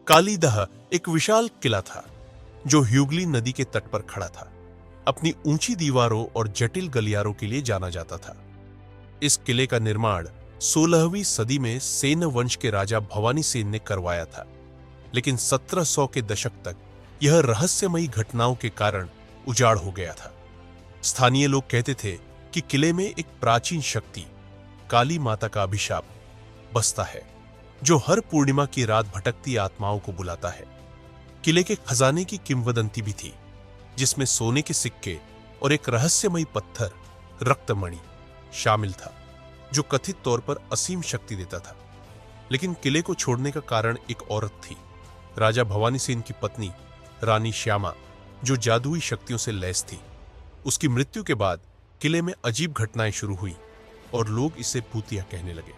कालीदह एक विशाल किला था जो ह्यूगली नदी के तट पर खड़ा था। अपनी ऊंची दीवारों और जटिल गलियारों के लिए जाना जाता था। इस किले का निर्माण 16वीं सदी में सेन वंश के राजा भवानी सेन ने करवाया था, लेकिन 1700 के दशक तक यह रहस्यमयी घटनाओं के कारण उजाड़ हो गया था। स्थानीय लोग कहते थे कि किले में एक प्राचीन शक्ति, काली माता का अभिशाप बसता है, जो हर पूर्णिमा की रात भटकती आत्माओं को बुलाता है। किले के खजाने की किंवदंती भी थी, जिसमें सोने के सिक्के और एक रहस्यमयी पत्थर रक्तमणि शामिल था, जो कथित तौर पर असीम शक्ति देता था। लेकिन किले को छोड़ने का कारण एक औरत थी, राजा भवानी सेन की पत्नी रानी श्यामा, जो जादुई शक्तियों से लैस थी। उसकी मृत्यु के बाद किले में अजीब घटनाएं शुरू हुई और लोग इसे भूतिया कहने लगे।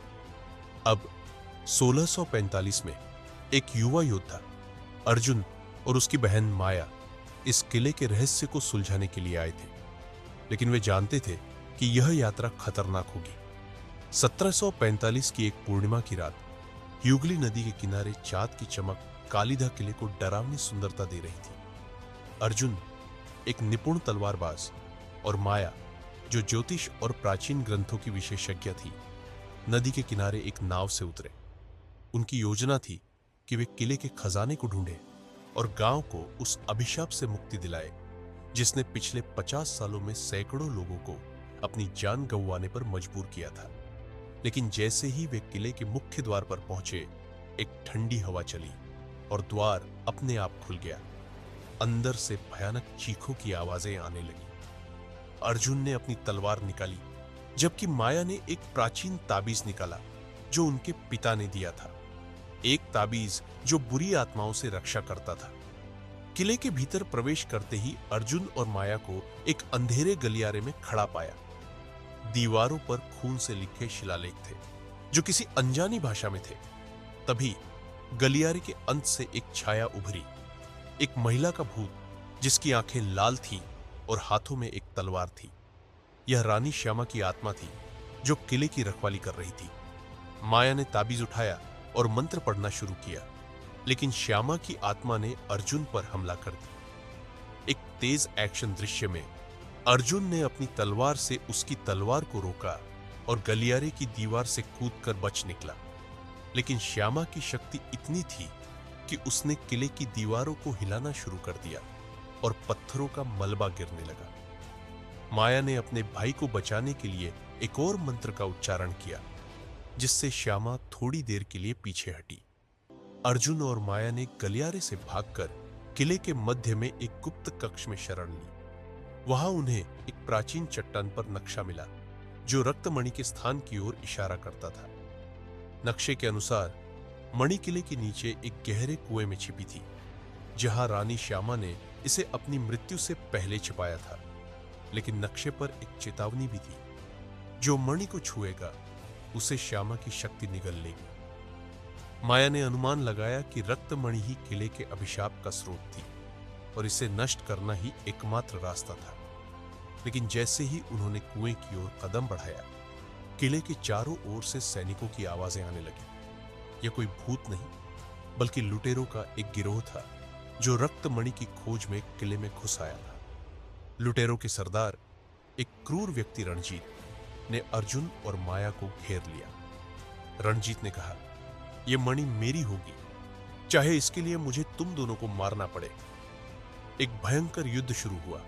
अब 1645 में एक युवा योद्धा अर्जुन और उसकी बहन माया इस किले के रहस्य को सुलझाने के लिए आए थे, लेकिन वे जानते थे कि यह यात्रा खतरनाक होगी। 1745 की एक पूर्णिमा की रात ह्यूगली नदी के किनारे चांद की चमक कालीदह किले को डरावनी सुंदरता दे रही थी। अर्जुन, एक निपुण तलवारबाज, और माया, जो ज्योतिष और प्राचीन ग्रंथों की विशेषज्ञ थी, नदी के किनारे एक नाव से उतरे। उनकी योजना थी कि वे किले के खजाने को ढूंढें और गांव को उस अभिशाप से मुक्ति दिलाए जिसने पिछले 50 सालों में सैकड़ों लोगों को अपनी जान गंवाने पर मजबूर किया था। लेकिन जैसे ही वे किले के मुख्य द्वार पर पहुंचे, एक ठंडी हवा चली और द्वार अपने आप खुल गया। अंदर से भयानक चीखों की आवाजें आने लगी। अर्जुन ने अपनी तलवार निकाली, जबकि माया ने एक प्राचीन ताबीज निकाला जो उनके पिता ने दिया था, एक ताबीज जो बुरी आत्माओं से रक्षा करता था। किले के भीतर प्रवेश करते ही अर्जुन और माया को एक अंधेरे गलियारे में खड़ा पाया। दीवारों पर खून से लिखे शिलालेख थे जो किसी अनजानी भाषा में थे। तभी गलियारे के अंत से एक छाया उभरी, एक महिला का भूत जिसकी आंखें लाल थीं और हाथों में एक तलवार थी। यह रानी श्यामा की आत्मा थी जो किले की रखवाली कर रही थी। माया ने ताबीज उठाया और मंत्र पढ़ना शुरू किया, लेकिन श्यामा की आत्मा ने अर्जुन पर हमला कर दी। एक तेज एक्शन दृश्य में अर्जुन ने अपनी तलवार से उसकी तलवार को रोका और गलियारे की दीवार से कूदकर बच निकला। लेकिन श्यामा की शक्ति इतनी थी कि उसने किले की दीवारों को हिलाना शुरू कर दिया और पत्थरों का मलबा गिरने लगा। माया ने अपने भाई को बचाने के लिए एक और मंत्र का उच्चारण किया, जिससे श्यामा थोड़ी देर के लिए पीछे हटी। अर्जुन और माया ने गलियारे से भागकर किले के मध्य में एक गुप्त कक्ष में शरण ली। वहां उन्हें एक प्राचीन चट्टान पर नक्शा मिला जो रक्तमणि के स्थान की ओर इशारा करता था। नक्शे के अनुसार मणि किले के नीचे एक गहरे कुएं में छिपी थी, जहां रानी श्यामा ने इसे अपनी मृत्यु से पहले छिपाया था। लेकिन नक्शे पर एक चेतावनी भी थी, जो मणि को छुएगा उसे श्यामा की शक्ति निगल लेगी। माया ने अनुमान लगाया कि रक्तमणि ही किले के अभिशाप का स्रोत थी और इसे नष्ट करना ही एकमात्र रास्ता था। लेकिन जैसे ही उन्होंने कुएं की ओर कदम बढ़ाया, किले के चारों ओर से सैनिकों की आवाजें आने लगी। यह कोई भूत नहीं, बल्कि लुटेरों का एक गिरोह था जो रक्तमणि की खोज में किले में घुस आया था। लुटेरों के सरदार, एक क्रूर व्यक्ति रणजीत, ने अर्जुन और माया को घेर लिया। रणजीत ने कहा, यह मणि मेरी होगी, चाहे इसके लिए मुझे तुम दोनों को मारना पड़े। एक भयंकर युद्ध शुरू हुआ।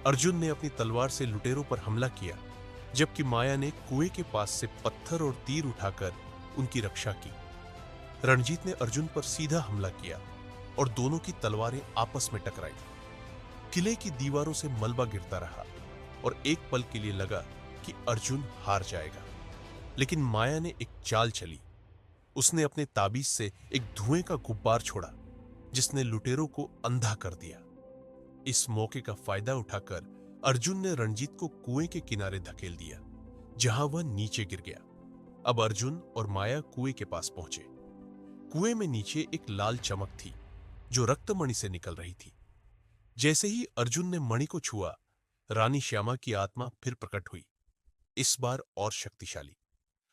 अर्जुन ने अपनी तलवार से लुटेरों पर हमला किया, जबकि माया ने कुएं के पास से पत्थर और तीर उठाकर उनकी रक्षा की। रणजीत ने अर्जुन पर सीधा हमला किया और दोनों की तलवारें आपस में टकराई। किले की दीवारों से मलबा गिरता रहा और एक पल के लिए लगा कि अर्जुन हार जाएगा। लेकिन माया ने एक चाल चली। उसने अपने ताबीज से एक धुएं का गुब्बार छोड़ा, जिसने लुटेरों को अंधा कर दिया। इस मौके का फायदा उठाकर अर्जुन ने रणजीत को कुएं के किनारे धकेल दिया, जहां वह नीचे गिर गया। अब अर्जुन और माया कुएं के पास पहुंचे। कुएं में नीचे एक लाल चमक थी जो रक्तमणि से निकल रही थी। जैसे ही अर्जुन ने मणि को छुआ, रानी श्यामा की आत्मा फिर प्रकट हुई, इस बार और शक्तिशाली।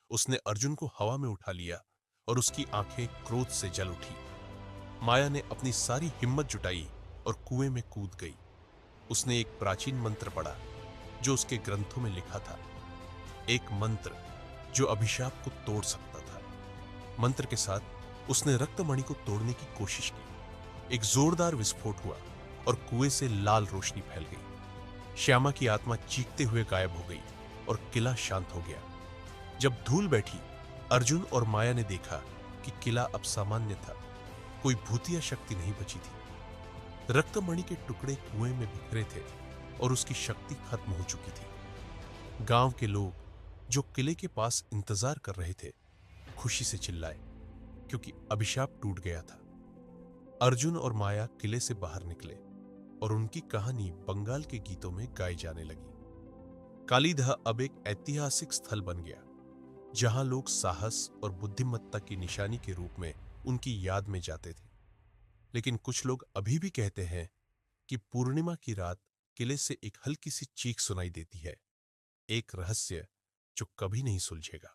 उसने अर्जुन को हवा में उठा लिया और उसकी आंखें क्रोध से जल उठी। माया ने अपनी सारी हिम्मत जुटाई और कुएं में कूद गई। उसने एक प्राचीन मंत्र पढ़ा जो उसके ग्रंथों में लिखा था, एक मंत्र जो अभिशाप को तोड़ सकता था। मंत्र के साथ उसने रक्तमणि को तोड़ने की कोशिश की। एक जोरदार विस्फोट हुआ और कुएं से लाल रोशनी फैल गई। श्यामा की आत्मा चीखते हुए गायब हो गई और किला शांत हो गया। जब धूल बैठी, अर्जुन और माया ने देखा कि किला अब सामान्य था, कोई भूतिया शक्ति नहीं बची थी। रक्तमणि के टुकड़े कुएं में बिखरे थे और उसकी शक्ति खत्म हो चुकी थी। गांव के लोग जो किले के पास इंतजार कर रहे थे, खुशी से चिल्लाए क्योंकि अभिशाप टूट गया था। अर्जुन और माया किले से बाहर निकले और उनकी कहानी बंगाल के गीतों में गाई जाने लगी। कालीदह अब एक ऐतिहासिक स्थल बन गया जहां लोग साहस और बुद्धिमत्ता की निशानी के रूप में उनकी याद में जाते थे। लेकिन कुछ लोग अभी भी कहते हैं कि पूर्णिमा की रात किले से एक हल्की सी चीख सुनाई देती है, एक रहस्य जो कभी नहीं सुलझेगा।